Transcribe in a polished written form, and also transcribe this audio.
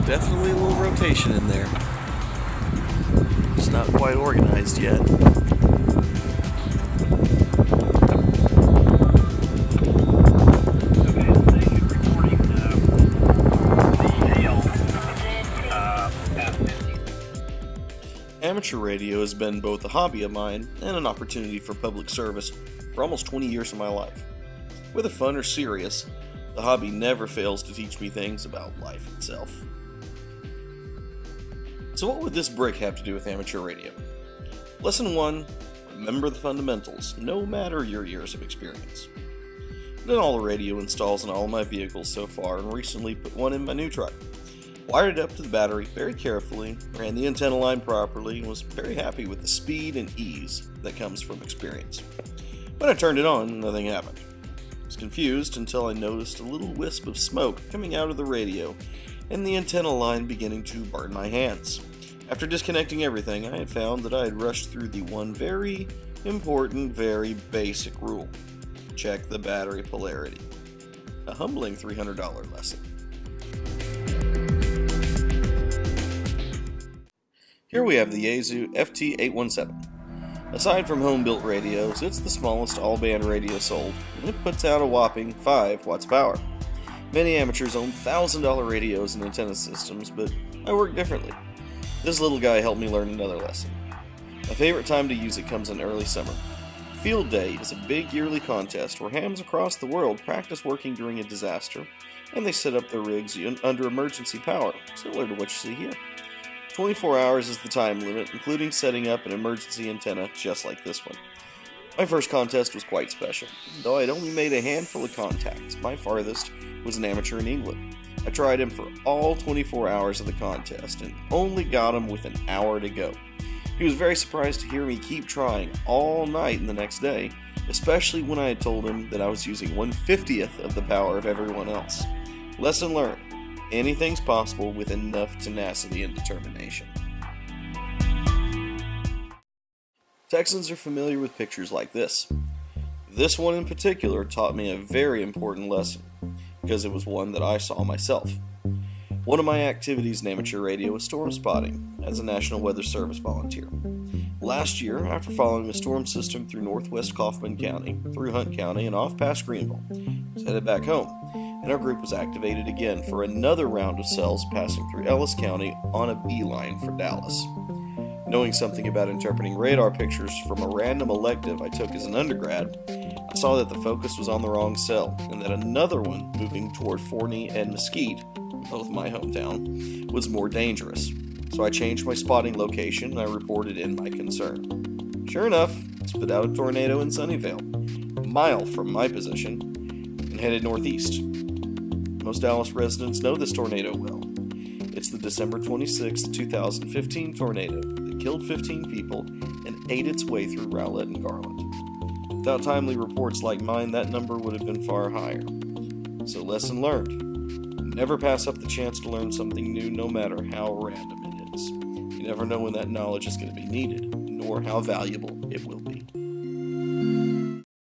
Definitely a little rotation in there. It's not quite organized yet. Amateur radio has been both a hobby of mine and an opportunity for public service for almost 20 years of my life. Whether fun or serious, the hobby never fails to teach me things about life itself. So what would this brick have to do with amateur radio? Lesson 1, remember the fundamentals, no matter your years of experience. I've done all the radio installs in all of my vehicles so far and recently put one in my new truck. Wired it up to the battery very carefully, ran the antenna line properly, and was very happy with the speed and ease that comes from experience. When I turned it on, nothing happened. I was confused until I noticed a little wisp of smoke coming out of the radio and the antenna line beginning to burn my hands. After disconnecting everything, I had found that I had rushed through the one very important, very basic rule. Check the battery polarity. A humbling $300 lesson. Here we have the Yaesu FT817. Aside from home-built radios, it's the smallest all-band radio sold, and it puts out a whopping 5 watts of power. Many amateurs own $1,000 radios and antenna systems, but I work differently. This little guy helped me learn another lesson. My favorite time to use it comes in early summer. Field Day is a big yearly contest where hams across the world practice working during a disaster, and they set up their rigs under emergency power, similar to what you see here. 24 hours is the time limit, including setting up an emergency antenna just like this one. My first contest was quite special. Though I'd only made a handful of contacts, my farthest was an amateur in England. I tried him for all 24 hours of the contest and only got him with an hour to go. He was very surprised to hear me keep trying all night and the next day, especially when I had told him that I was using 1/50th of the power of everyone else. Lesson learned. Anything's possible with enough tenacity and determination. Texans are familiar with pictures like this. This one in particular taught me a very important lesson, because it was one that I saw myself. One of my activities in amateur radio was storm spotting, as a National Weather Service volunteer. Last year, after following a storm system through northwest Kaufman County, through Hunt County, and off past Greenville, I was headed back home, and our group was activated again for another round of cells passing through Ellis County on a beeline for Dallas. Knowing something about interpreting radar pictures from a random elective I took as an undergrad, I saw that the focus was on the wrong cell, and that another one moving toward Forney and Mesquite, both my hometown, was more dangerous. So I changed my spotting location and I reported in my concern. Sure enough, I spit out a tornado in Sunnyvale, a mile from my position, and headed northeast. Most Dallas residents know this tornado well. It's the December 26, 2015 tornado that killed 15 people and ate its way through Rowlett and Garland. Without timely reports like mine, that number would have been far higher. So lesson learned. Never pass up the chance to learn something new, no matter how random it is. You never know when that knowledge is going to be needed, nor how valuable it will be.